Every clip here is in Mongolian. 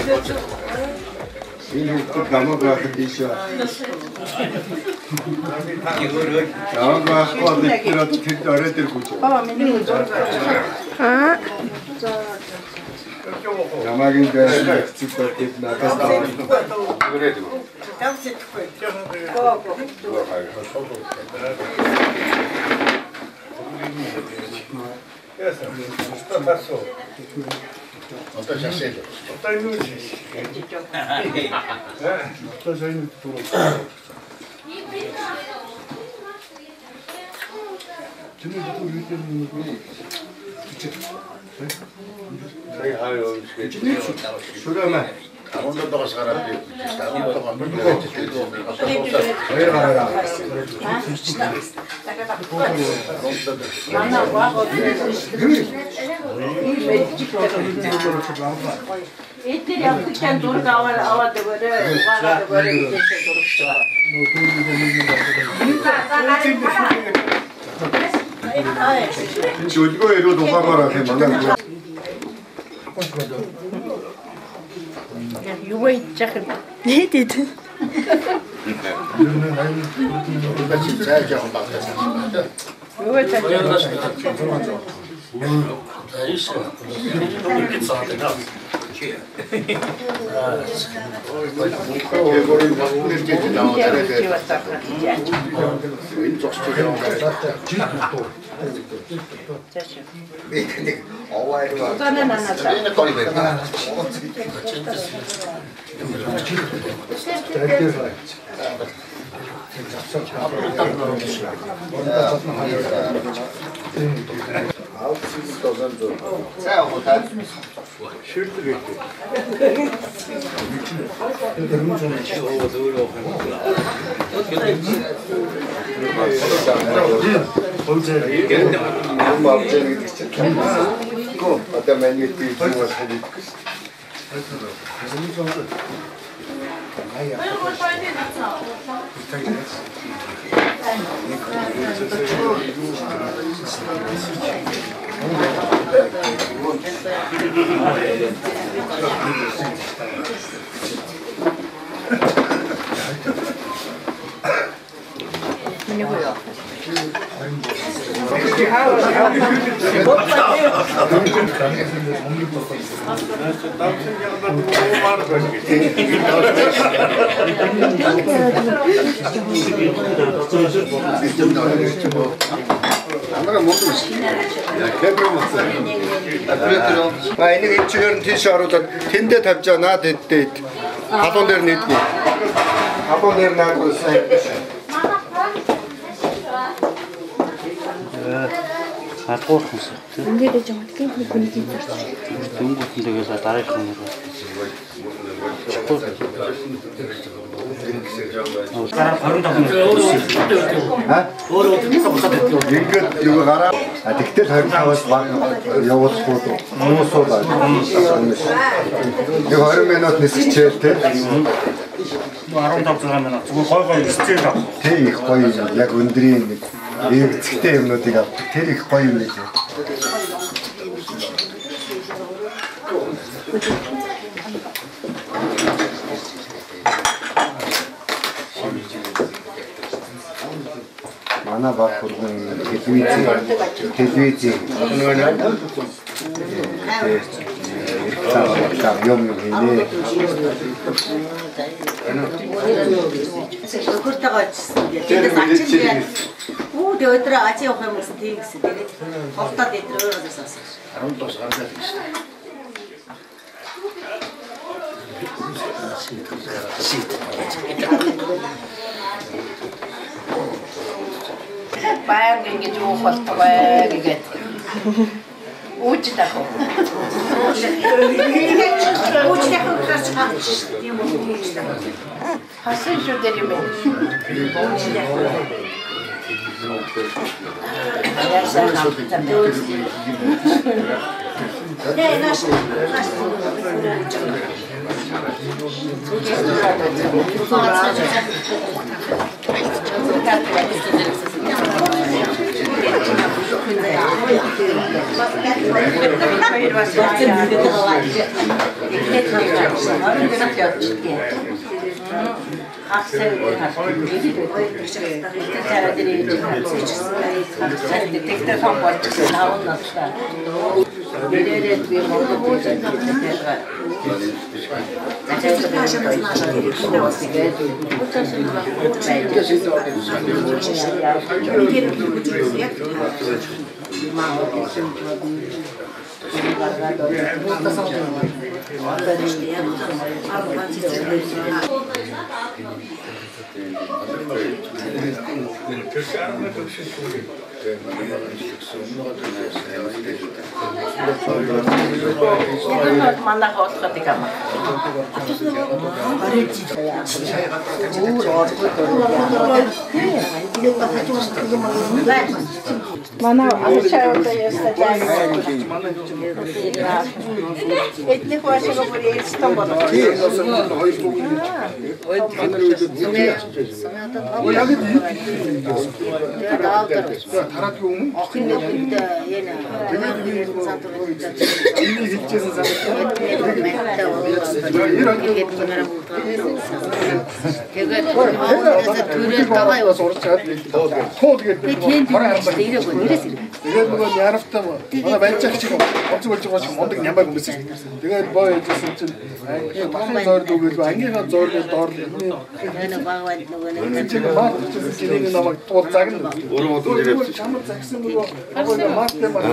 Энэ хүүхд намайг байхад тийш яа. Намайг байхад тэр орой дээр гүйж. Намайг энэ хэцүү байд надад гөрөөд. Тавцэхгүй. Яасан. Что пасо? Одоо шашээ. Одоо юу шиш? Одоо сайн дуруу. Тэний дөрөв юу юм бэ? Сая хаяа шиг. Шүрэмэ. Амонд догоос гараад би. Амонд догоос хоёр гараа. Мана ваа. Эдгээр явдагчаан дург аваад өгөөрэй. Угаагаад өгөөрэй гэж дургчаа. Чөлгөө ирээд угаагаараа юм байна. Юу вэ чах? Нэтэд. Цай жоохон багтсан. Юу вэ цай? Аиш. Пиццаатаа. Энийг эмчгээр нь тийш оруулаад тэндээ тавьж байгаа наад дэд халуун дээр нийтгүү. Халуун дээр наагуулсан. Хатгуурхан шүү. Ингээд жоо тийм хүний зорч. Дөнгөтэйгээс дараагийн юм. Ингээд юу гараа. Тэгтэл 25-аас явуулахгүй нуусуулаа. Нэг 20 минут нисчихээл те. 15 минут. Зүгээр гой нисчихээл авах. Тэг их гоё яг өндрийн нэг эвцэгтэй юмнуудыг авдаг. Тэр их гоё юм лээ. Манай баг бүрэн телевизээ юм хийнэ. Хөртөгөө очсон. Тэндээс ачиж үүд өдрөө ачи явах юм гэсэн тийм гэсэн. Тэгээд ховтоод өдрөө өөрөө сасаа. 10 тос гаргаад ирсэн. Баяр ингэж уух болтугай гэгээд. Уучдаа. Уучдаа хөөс хаач юм уу? Хасан шүү дээр юм. Уучдаа. Яасан хамтдаа. Nee, nasz. Манай авчаавда ястаа этник вашего бурестон болоо. Тэгээд нөгөө яравтаа манай байцаагч онцгой болж байгаа шиг мундаг нямбай хүмүүс. Тэгээд боо яжсэн чинь бахын зойрд өгөөл ангийнхаа зойрны доор нэг багвал нөгөө нэг намайг тул загна. Өөрөө мод ирээд чамд загсан нөгөө маастер маа.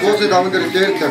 После там деревья,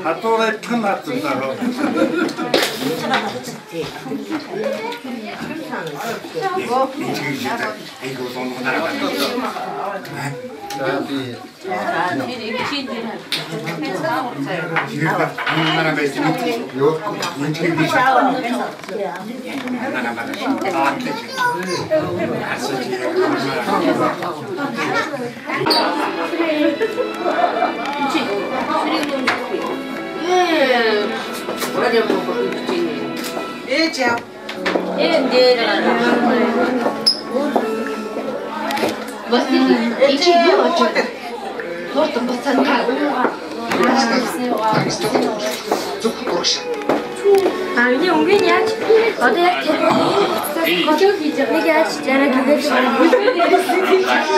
하도에 끝났다고. Ini mungkin ya, ada kocok hijau ni guys, cara juga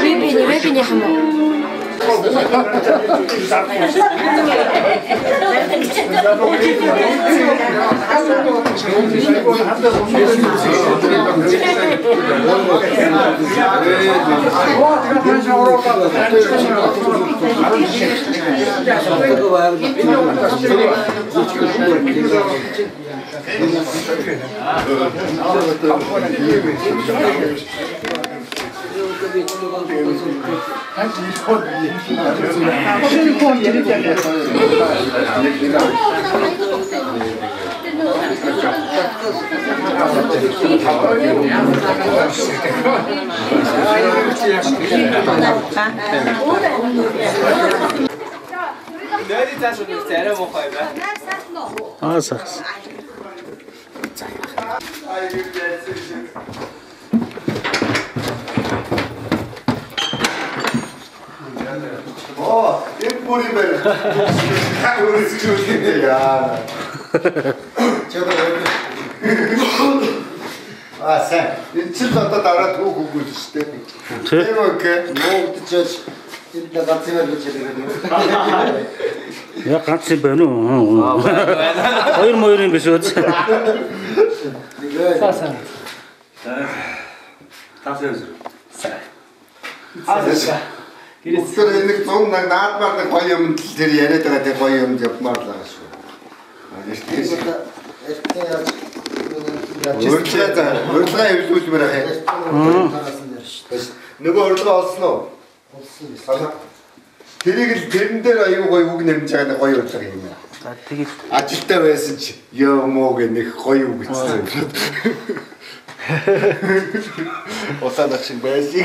ini hamu. 일본이면 우리 죽겠네 야. 저도 아, 쌤, 일칠부터 따라 두고 구고 있을 때. 이렇게 뭐 저 일단 같이 가지고 제대로. 야 같이 배노. 어이를 뭐 이런 것이 어째. 사사. Dokter ini zondan naat vardı koyuyorum dilleri yere de koyuyorum yapmadılar şu. Örtüne yüzümüz bırakayım. Ne bu örtü alsın o? Derinde ayı koyup nemçağına koyuyor takayım. Açıkta versin ki yoğumu ne koyup gitsin. O sana çıkmayasın.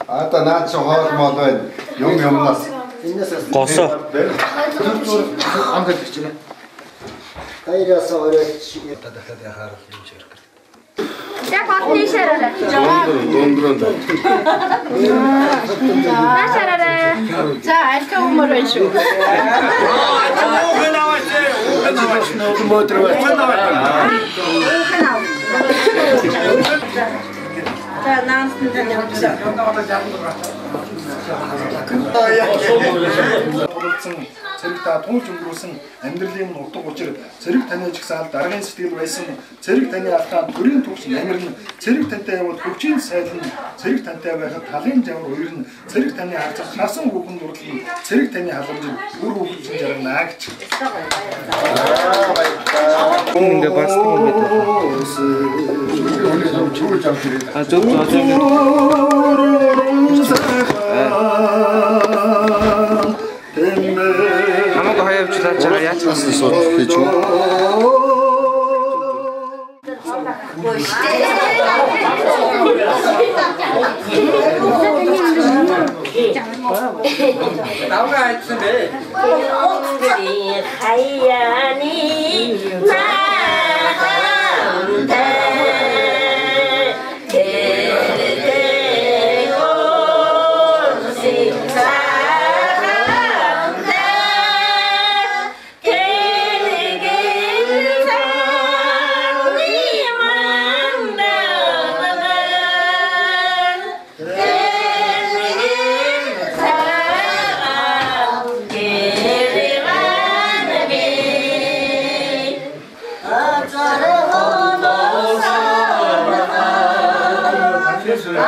아따 나 저 하고 용이 없나? 거서. 안 그랬지네. 다이라서 어렵지. 다다다다 하루 인저크. Ya kopi şerere. 돈들은다. Na şerere. 자, 알까 우물을 줘. 뭐 들어왔어? 자, 나왔습니다. 도덕성 зэрэг туулж өнгөрүүлсэн амьдралын утга учир зэрэг таны чигсаал даргын сэтгэл байсан зэрэг таны алдаа төрийн төгс намирн зэрэг тантай явбал хөгжийн сайлн зэрэг тантай байхад талын жавар уурн зэрэг таны харцах хасан хүүхэн дурлал зэрэг таны халамж үр хөвгсөн жаргана гэж. 근데 봤을 때 아, 좀 아마도 하여 주다처럼 야채는 소리 해줘. 나오가 했는데 오늘이 하얀이 나한테 아,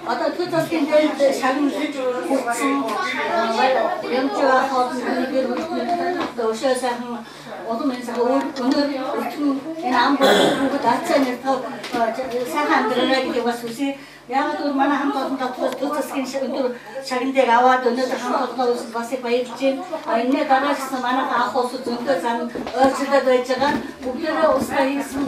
Одоо төцөсгийн дээр шагнал хүрсэн ямжаа хоолны гэр бүл өшөө сайхан олон mennesker өнөр энэ амбарууд ацаа нэртөө сайхан амьдралаа гэдэг бас үгүй. Яг л манай хамт олон төцөсгийн өнөр шагналыг аваад өнөөдөр хамт олонноос бас их баярлж байна. Энэ дараагсан манай ах ус зөнтөө зам өөрчлөлт байж байгаа. Бүгдээрээ устгаа хийсэн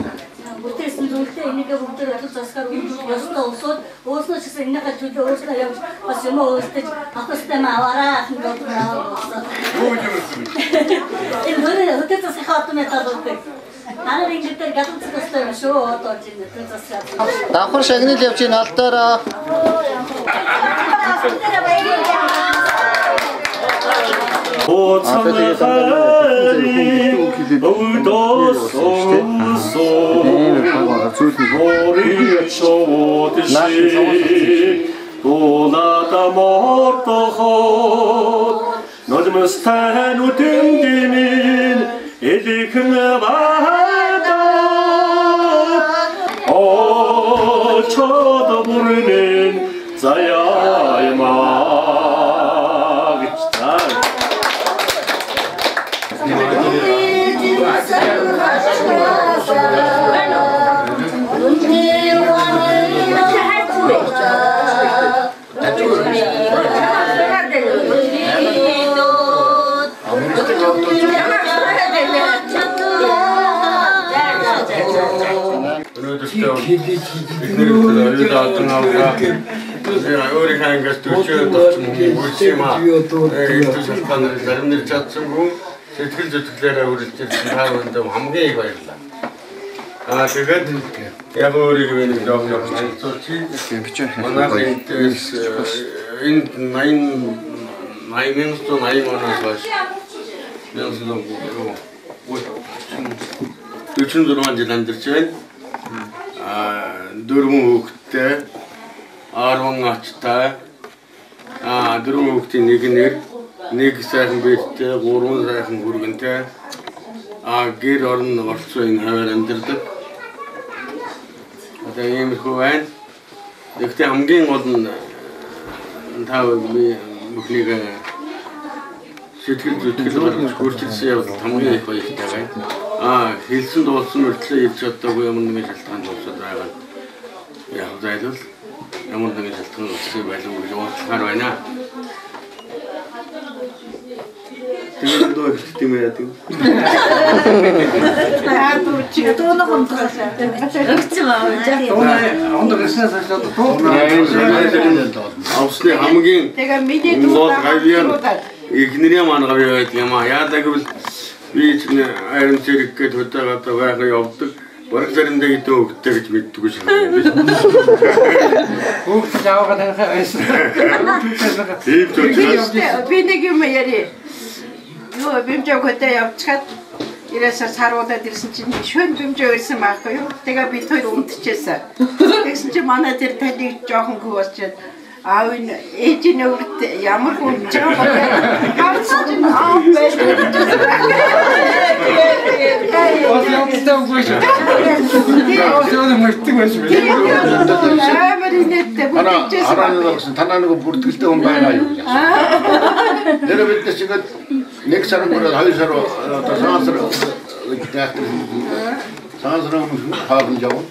бүтээсэн зүйлтэй энийг бүгдээр засгаар ёстой усууд өөрснөө ч гэсэн энэхээ зүйлээ өөрснөө явж бас юм өөртөө авахстай аваараа ахын болоо. Энэ нөрөө хөтөц засах хатны талуудтай. Танаар ингэдэг гадуур застай юм шүү одоо чинь хөтөц засах. Давхар шагнал явж ийн алдаараа. 오 참나하리 의도소서 머리 쳐오듯이 또 나다 멀떠헛 너지면 스타누 땡기민 이리크나마다 쳐다보는 자야의 마 우리 하는 것도 주어도 묻지마. 이것도 잠깐 사람들 찾고 세틀 저틀래라 우리 집 사람은 좀 함께 이거였다. 아 그것 야 우리 그는 좀 좋지. 만나서 인 나이면서 나이 많아서 면서도 요즘 들어만 지난들지 아 누르무 그때 아롱아치타 아 누르무 그때 нэг сайхан бэлтээ 3 сайхан хүргэнтэй гэр орон орцоо энэ хавар амьдардаг. Одоо иймэрхүү байна. Гэхдээ хамгийн гол нь тав бүхнийг сэтгэл зүтгэл хүрчилсэн явдал хамгийн их баяртай байна. Хэлсэн дуулсан мөртлөө ирж чадаагүй ямар нэгэн шалтгаан дуусаад байгаа. Яг зайлвал ямар нэгэн шалтгаан үүсэх байлгүй гэж уучлахаар байна. Тэгээд доо тийм яадаг. чи дооноо онцгоосаа. Өгцөө авсны хамгийн тэгээ миний ихнэрийн маань гавь байдаг юм аа. Яадаг гэвэл би чинь айрын зэрэг гээд хөдөөгээд байгаа явдаг. Бараг заримдаа гэдэг өгдөө гэж мэддэггүй шиг байна. Хүүхд яваад байгаа байсан. би нэг юм яри. Юу бимжээг хөдөө явчихад 이래서 사로다 들으신 진 шөн бимжээ өрсөн байхгүй юу. Тэгээ бид хоёр унтчихсан. Тэгсэн чи манай тэр таны жоохон хөөсчээд аав энэ ээжийн өрт ямар хүн жоохон харсан чинь аав байж. танаа нэг бүртгэлтэй хүн байна юу гэж. Тэр бид тэгээд нэг сарын бүр 2 сар одоо сансар сансар юм хаалж яваа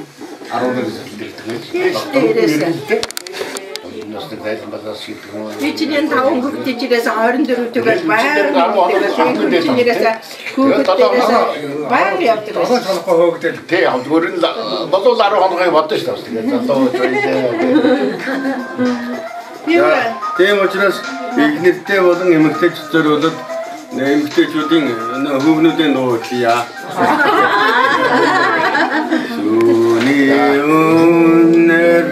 12 сар дэрдэг. Бичнэн таван хүүхдээ чигээс 24 төгөөс баяр чигээс хүүхдээс баяр явдаг. Тэ авдгөр нь болоо 10 хоногийн бодсон шүү дээ. Тэгээд залуу тийм учраас ихнэртэй болон эмэгтэйчдээр болоод эмэгтэйчүүдийн хүүхнүүдийн дуу хийя. Сүний өнөр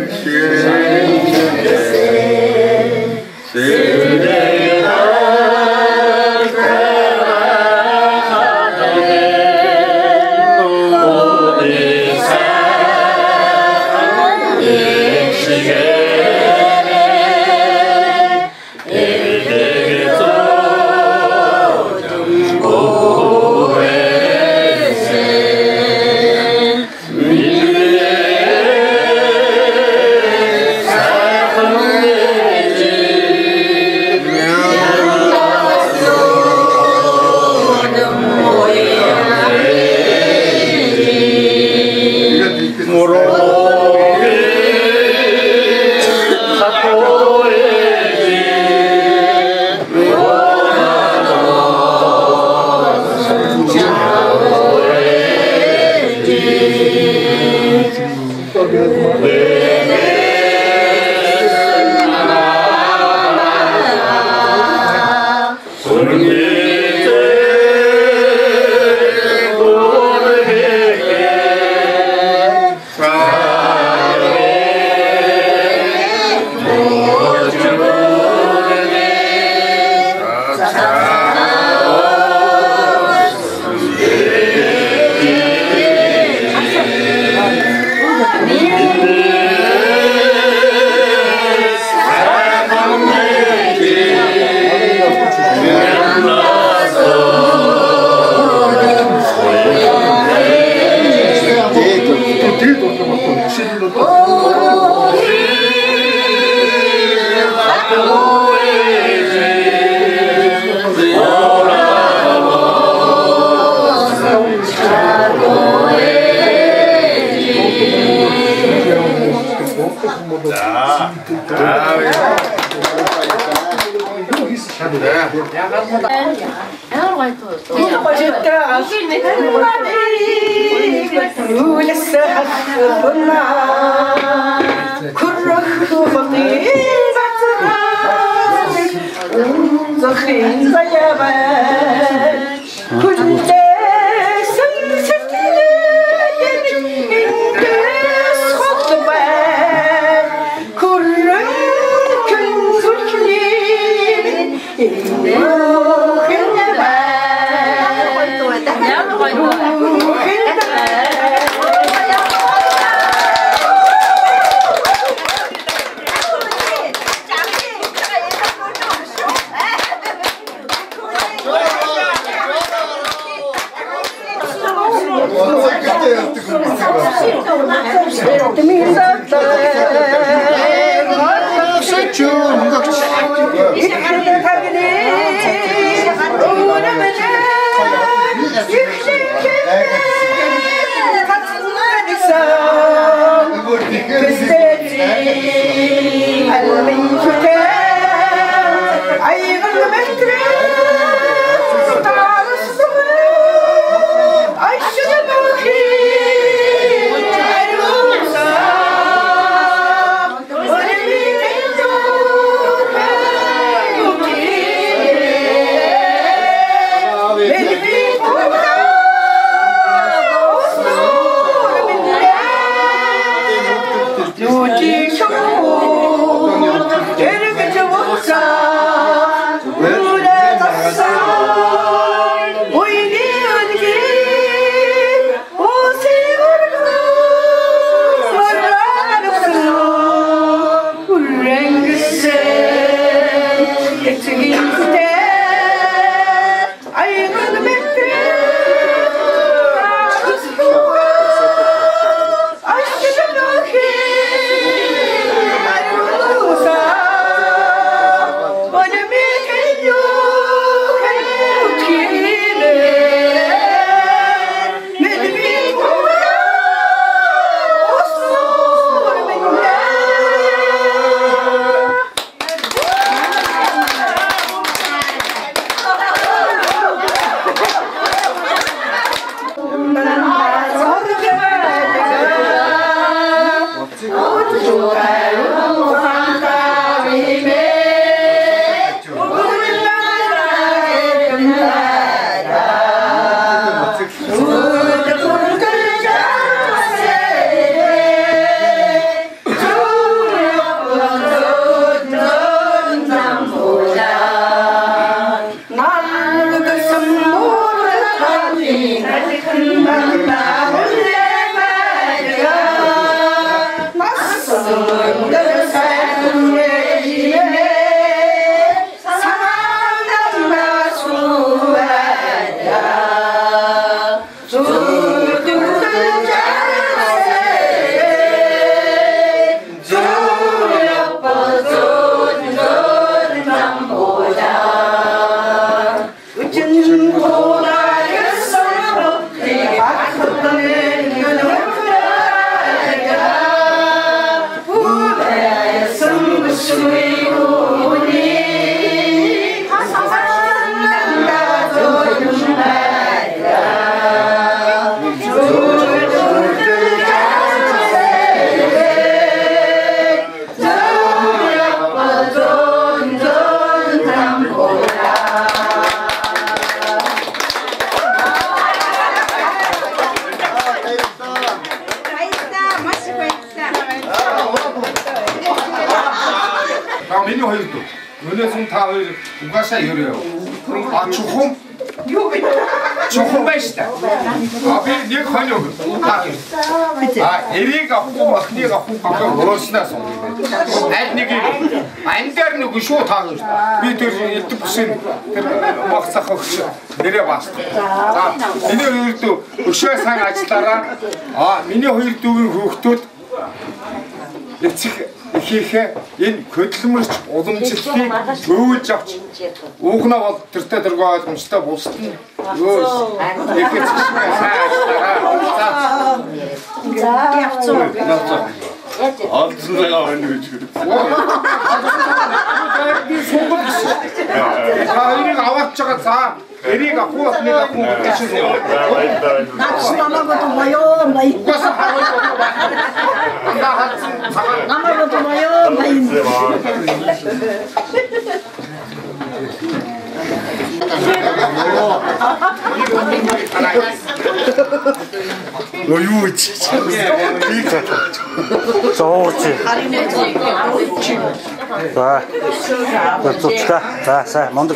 миний хоёр дүү. Өнөөс нь та хоёр угаасаа ерөө. А чухам. Чухам байж та. А би нэг хоног. А эрийг авахгүй махныг авахгүй өөрснөөс юм. Аль нэг андаар нэг шүү таа. Би тэр эдг бүсэн тэр багцах өгч нэрээ баастав. За миний хоёр дүү өшөө сан ажиллаараа миний хоёр дүүгийн хүүхдүүд ихээхээ энэ хөдөлмөрч уламжлалыг өвүүлж авч уухнаа бол тэртээ тэргүй ойлгомжтой бусд нь өөс ихээ цэцгээ сайн ажиллаараа. За явцгаа. Алдсан байгаа байна гэж хэлээ. Би сонгож байна. Хоёрыг аваач байгаа за Эрийг авах нэг авах гэж байна. 남아고도 뭐요 뭐 있고 남아고도 뭐요 뭐 있고 어유 진짜. 좋지. 자, 좋다. 자, 먼저.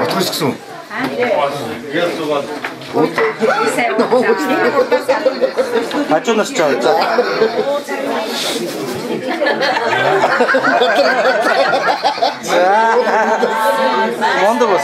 어떻게 식수? 맞죠, 나 진짜. 먼저 봐.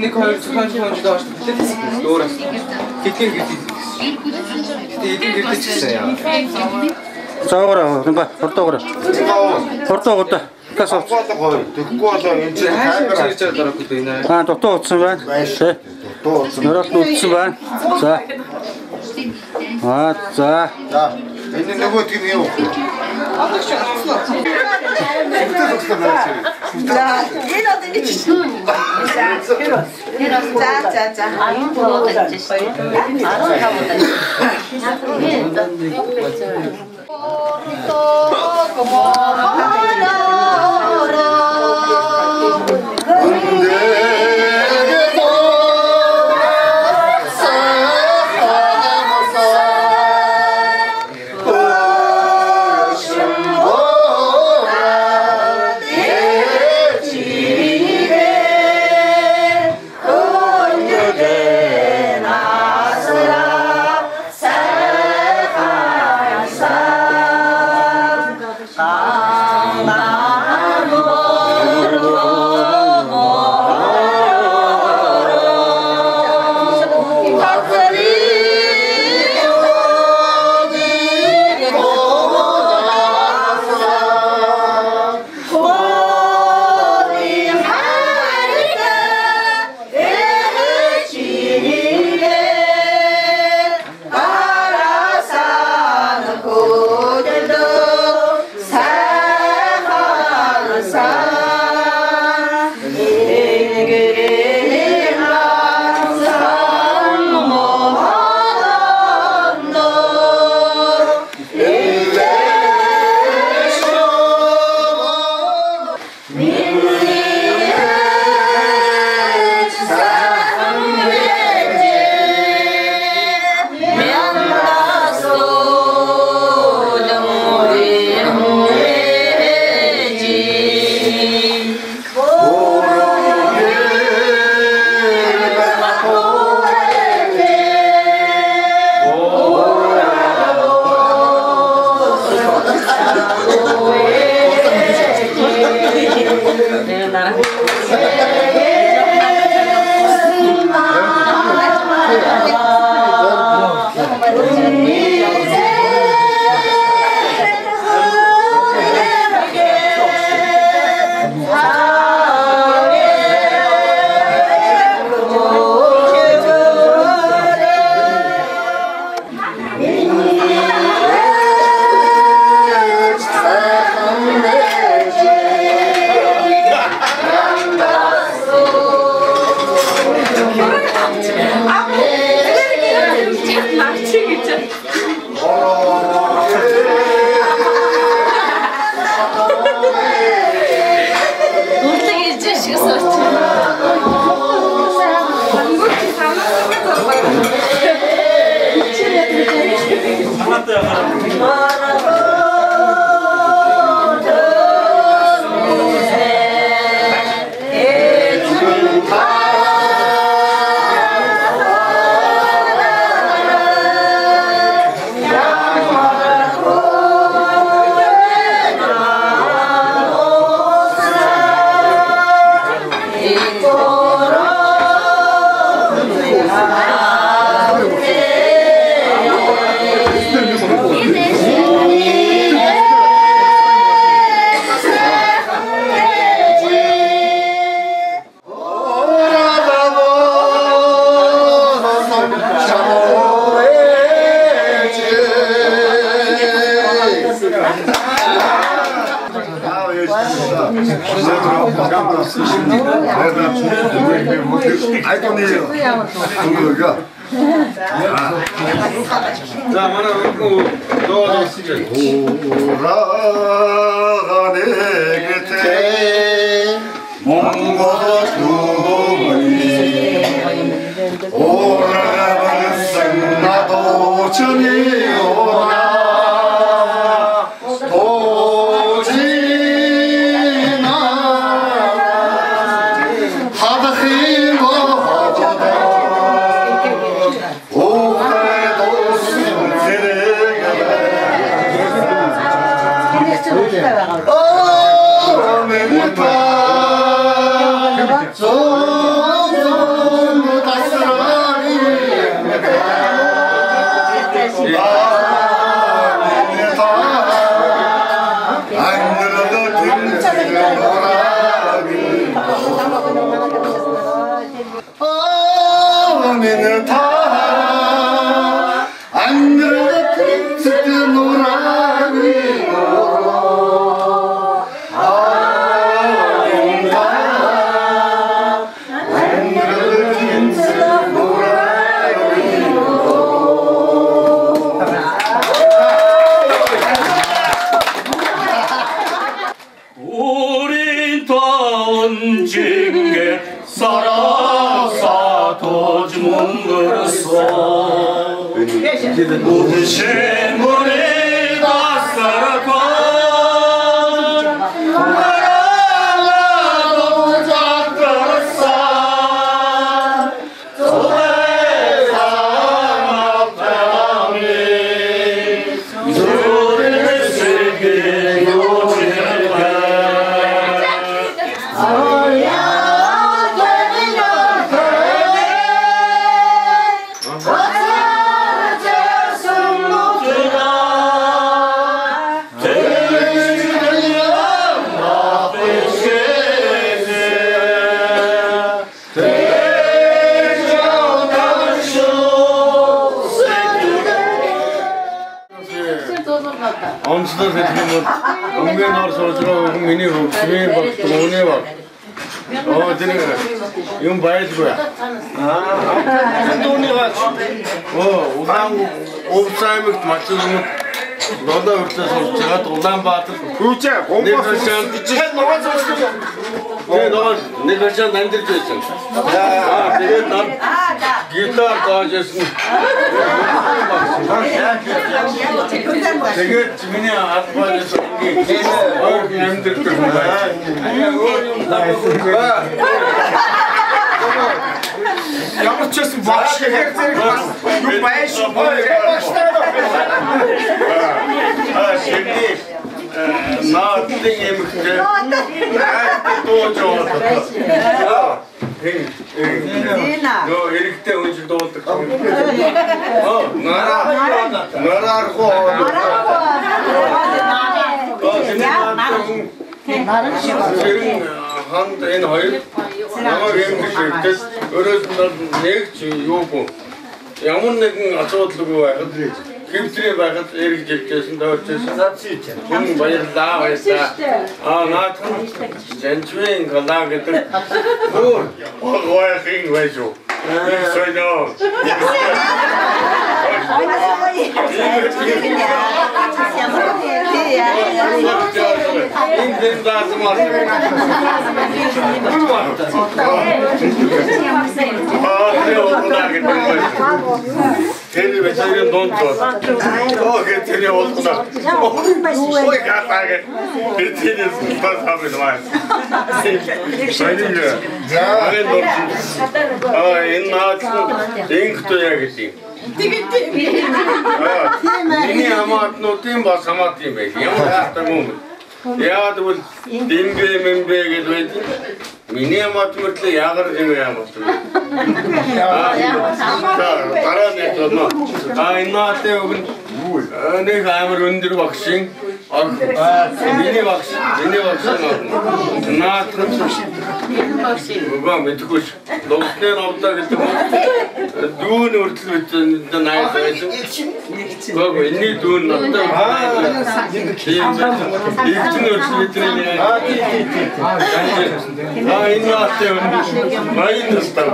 нэг хоёр зөвхөн жидээ очсон. Өөрөөс. Гэтэл гэсэн яа. Цаагаараа гэнэ хурдаагаараа. Хурдаагаараа. Тасаа. Тэгэхгүй болоо энэ чинь камер хийж байгаа дөрөв энэ. Дутуу утсан байна. Тэ. Дутуу утсан. Нөрөлт утсан байна. За. За. За. Энэ нөгөө тийм юм. 자, 얘네들이 지금 자. 아유, 뭐가 있지? 나 자, 만화 또 돌아가네 곁에 몽고도 주머니 오라버렸음 나도 전이 오라 도지나 하다히 뭐보다 오해도 순세레가 어메무타 저정무 다스라니 안 늘어도 등지를 노라니 어메무타 안 늘어도 등지를 노라니 우린 던진게 살아서 도지 뭉그렸어 우드신 물이 다 살아가 나라도 잡혔어 소대상 앞장이 소리를 세게 Ondan seçilmiş. Ondan sonra mini bu, kimi bak, ne bak. O dene. Yung bayat bu ya. O ulan obsaymış maçını. Doğada örtse çıkat ondan batır. Kucha, Ne kaçan? Ne kaçan nendireceksin. Ya, evet lan. Gitar dağıcısın. Teget mini atmacısın. Or nendirdim. Yapacağız başka herkese. Yok baş. Şimdi ne yaptın yemekte? Doğucu oldu. Yo erikte önce doğduk. Nara arko. Senin hand en hayır. Ama yemekte öğretmen ne yok bu. Ямар нэгэн асуудалгүй байхад хэмтрээ байхад эргэж ирчихсэн дөрчсэн. Хүн баярлаа баярлаа. Наадхан Жанжвэн галаа гэдэг. Өөр гоохин байж юу. Сойдоо. Индэн даасмаар. Тэний бацаагийн дунд тоо. Тэний уулгана. Ой гатааге. Тэний сүнтас аваад. Сайнинг. Яагаад дурч. Энэ наад инхто яг гэдэг. Миний хамаатнуудын бас хамаат юм байх. Ямар хаатай юм. Яагаад гэвэл дэмбэ мэмбэ гэж байдаг. Миний хамаат мөртлөө ягар юм ямар юм. Дараа нэг тоо. Энэ наатай өгн. Нэг амар өндөр багшин. Миний багш. Наатхан багшин. Үгүй мэдгүй. Ловсны навдаа гэдэг нь дүүн үрдэл мэдэн найз байсан. Гоо энэний дүүн надад ийм үрдэл мэдэн энэ наатаа майнус таа.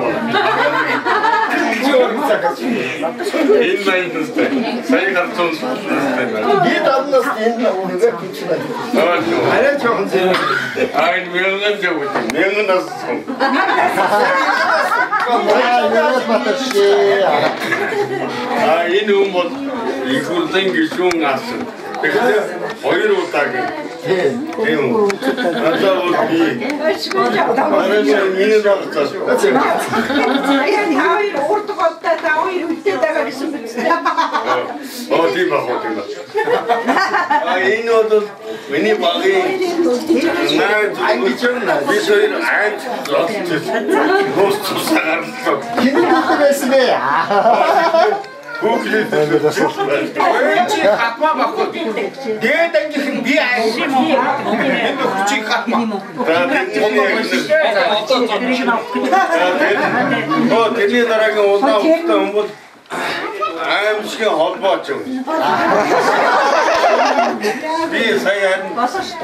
Энэ майнус таа. Сая гарцсан. Ид аднаас энэ үнэгээр күчтэй. Арай жоохон зэрэг. Энэ мөнгөн зөв. Мөнгөнөөс. Энэ юм бол их хурлын гишүүн асан. Тэгэхээр хоёр удаагийн тийм үү. Одоо бол би энэ дагтаас. Хоёр урдгоодаа хоёр үлдээдэг гэсэн биз дээ. Тийм баг. Энэ бол миний багийн би хоёр айд гост сагарлаа. Хин байсан бэ? Хүүхлээ чи хатма баггүй. Дээд ангийнх би айсан юм уу? Энэ хүчиг хатма. Тэний дараагийн улаан ухтай хүмүүс аимшигын холбооч юм. Би сая харин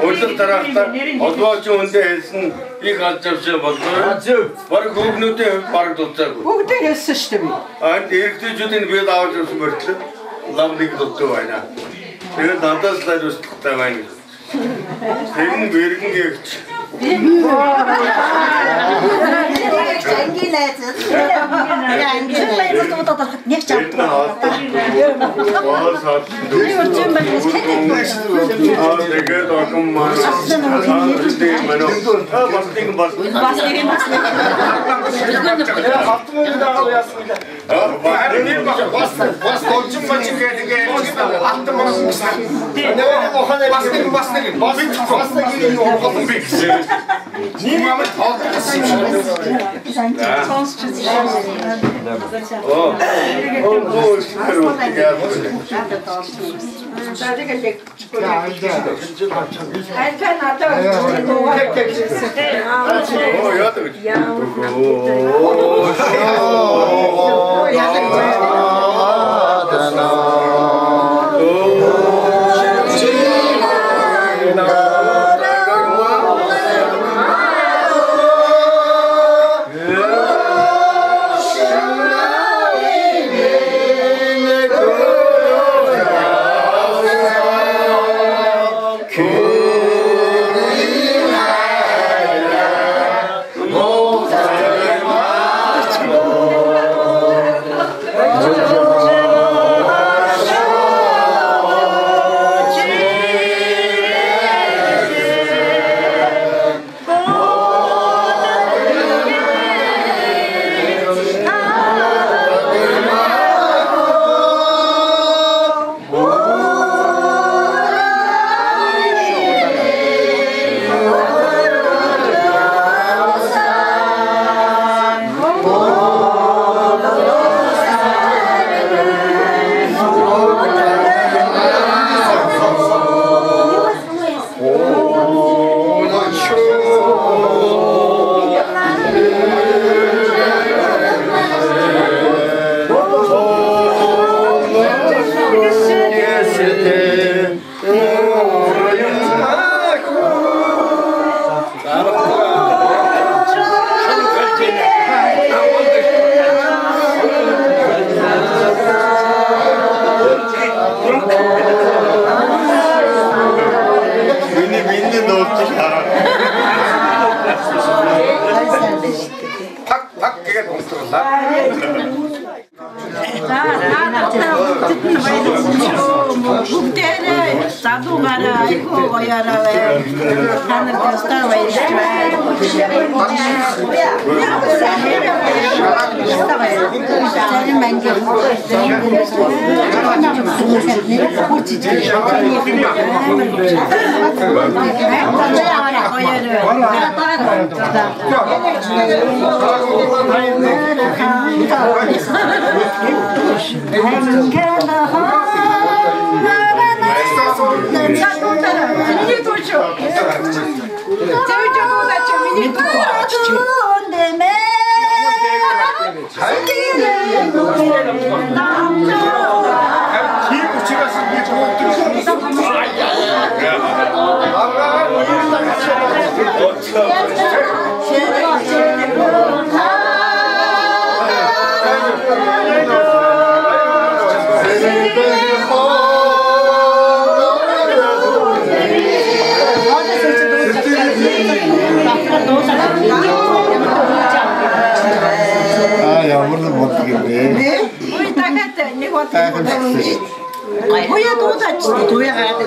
улам дараахтаа холбооч үндэ хэлсэн их алж авсан болов. Бараг хүүхнүүдээ бараг дуцаагүй. Бүгдээ хэлсэн шүү дээ би. Эрэгтэйчүүдийн би давж авсан мөртлөө ламыг дутуу байна. Тэгээд надаас л устгахтай байна. Тэр нь бэргэн гэгч. Niemand hat das Ямарны боддог юм бэ? Ой дахиад нэг удаа Хоя дуудаач туяагаад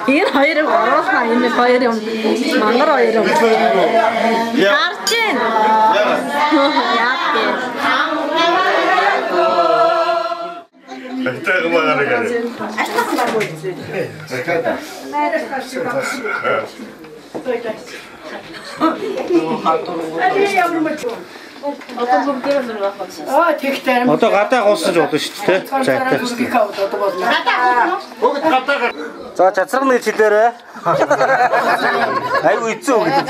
Энэ хоёрыг оруулах энэ хоёр юм мангар хоёр юм гарч ийн яах вэ Айтайг маагаар гэнэ. Ачаасан баггүй зүйл. Найрах шиг багш. Одоо гадаа гуулсан ч болно шүү дээ. Зайтай. За цацраг нэг хэлээрэй. Айгу эцэн үг гэдэг.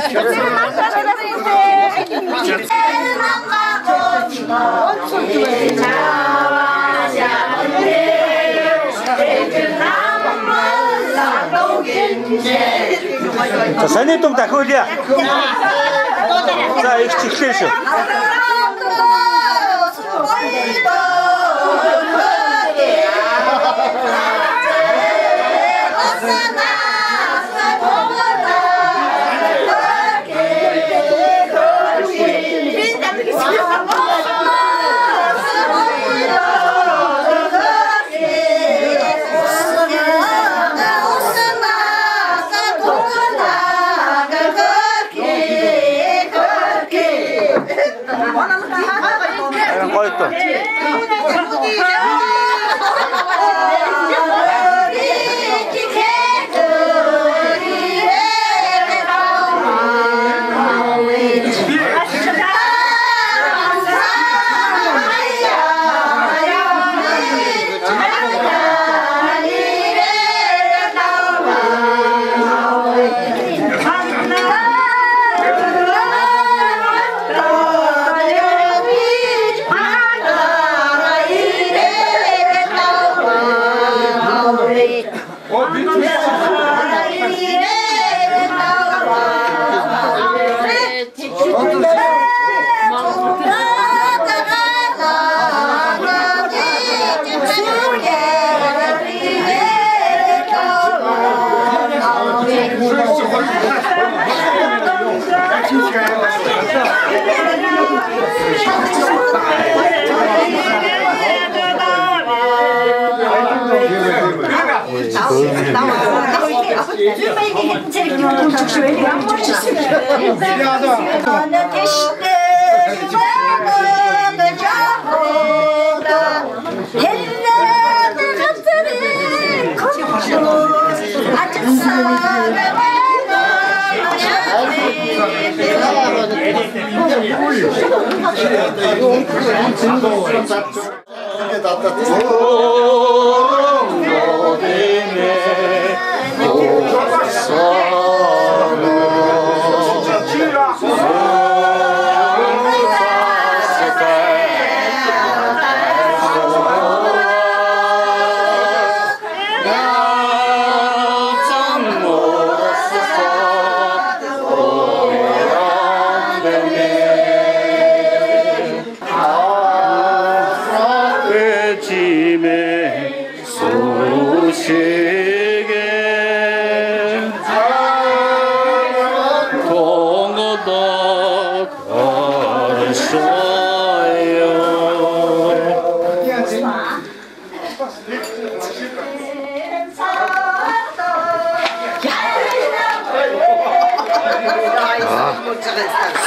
За саний дум дахиулъя. За их чихлээ шүү.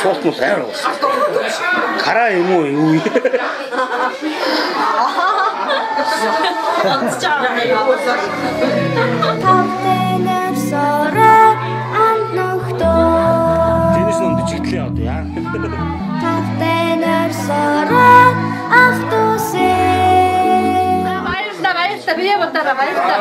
Соус нь амар уу? Караа юм уу юу? Тэнэс нь дэжигдлээ одоо яа. Баярлалаа бие ботараа баярлалаа.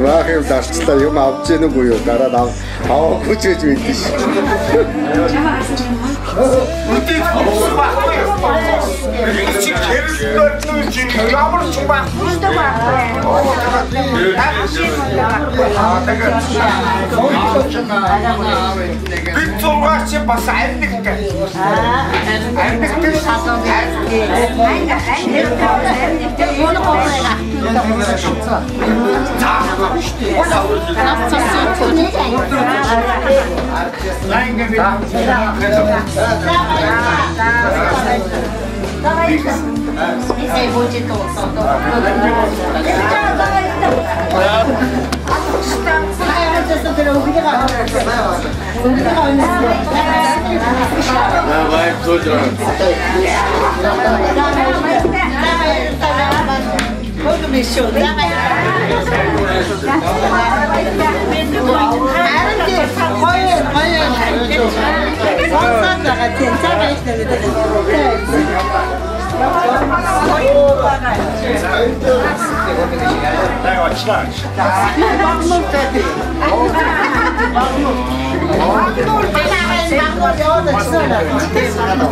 Вахим дарчлаа юм авч яах уу юу дараа аваагүй ч гэж мэдэн ш. Үгүй ямар ч юм байхгүй. Би зургаач бас амьддаг. Эй, будет толсто. Давай, тоже.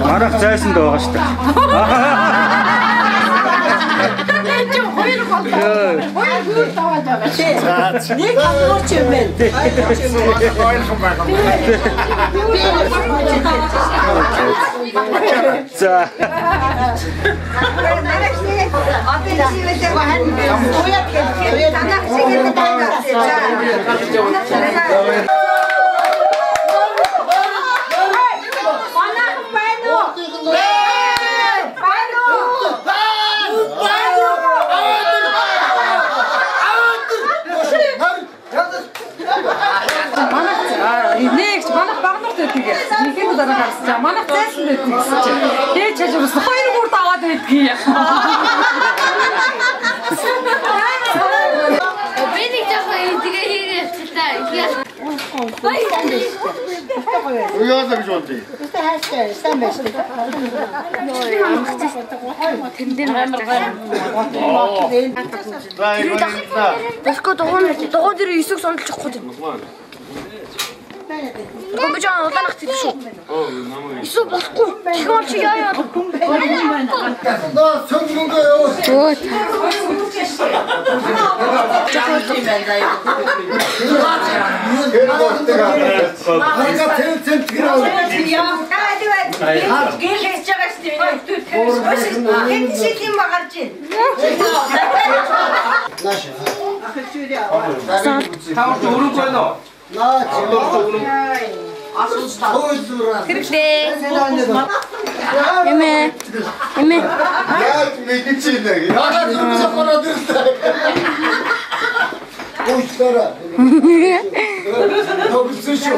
Манайх зайсан даа байгаа шүү дээ. Нэг хамгууч юм байна. За. Нэгч манайх багнарт байдаг. Нэгэнд дараа гарсан. Манайх зайсан байдаг гэсэн чинь. Дээд чажуурс хоёр бүр даваад байдгийг. Бэнийг жахаа тэгээ хийгээд таа. Уяалаа гэж бодъё. Боско догоо дээр эсэг сондолж авахгүй юм. Гомжоо улаанах тийм шүү. Эсэг боско. Тэгвэл чи яа. Наа цөмгөнгөө. Ой. Хэрэгтэй. Эмээ. Яа мэдчихнэ. Яагаад зүгээс хараад ирлээ. Уучлаарай. Добрый шүү.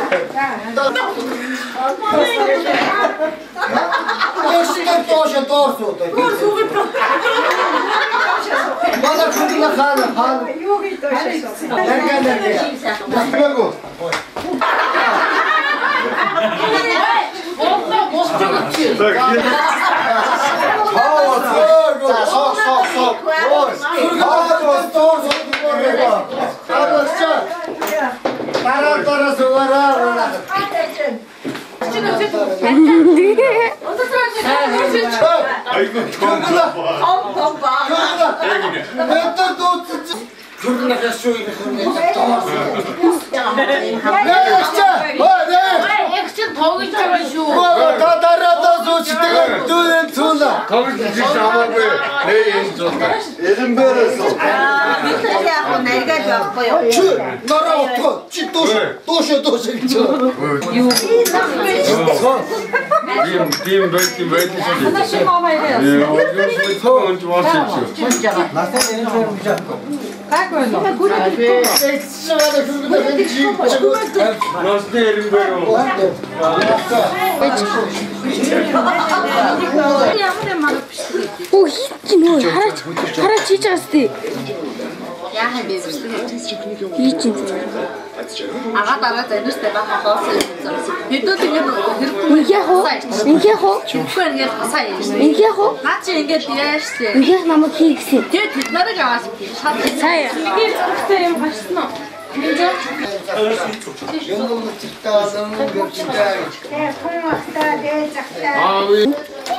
Ястаа тоош тоорсоо. Бала чугна хаана. Юу гэдэг вэ? Нэргэнэ. Экшн тоглож байгаа шүү. Та дараадаа суучдаг дүүн цула. Тоглож хамаагүй. Энэ зүйл. Элэмбэрээс. Яг нэргээд явахгүй юу? Чи нараа утга. Чи дууш гэж. Юу? Тийм байх шүү. Наши мама ирээ. Насаа энэ зүйл гэж. Как вы? Ой, кино хараач хийж байгаа сте. Яахан би зүсдэг Хийж юм. агаа дараа зэрэгтэй баха хоосон юм. Хэдүүд Ингээ хоо. чүгээр ингээд хасаа юм. Ингээ хоо. Наа чи ингээд яаштай. Ингээ намайг хий гэсэн. Тэгээд бид нарыг аваад юм. Сая. Нэг зөвхөн юм хаштна.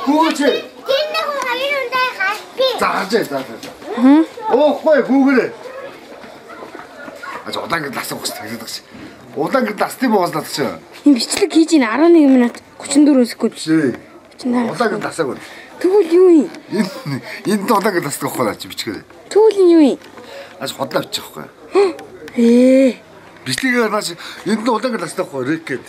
Гүүч. Тэнэ хоо хавийн ундаа хаа. За харж за. Оохгүй гүүгээрээ. Удаан гэр дасах гэж хэлээд байгаа чи. Удаан гэр дасдсан боос надад чи. Энэ бичлэг хийж ийн 11 минут 44 секунд. Удаан гэр дасаагүй. Тэгвэл юу юм? Энд удаан гэр дасдаг байхгүй чи бичгээр. Тэгвэл юу юм? Хотлоо бичих байхгүй. Бичлэгээ нааш энд удаан гэр дасдаг байхгүй рекет.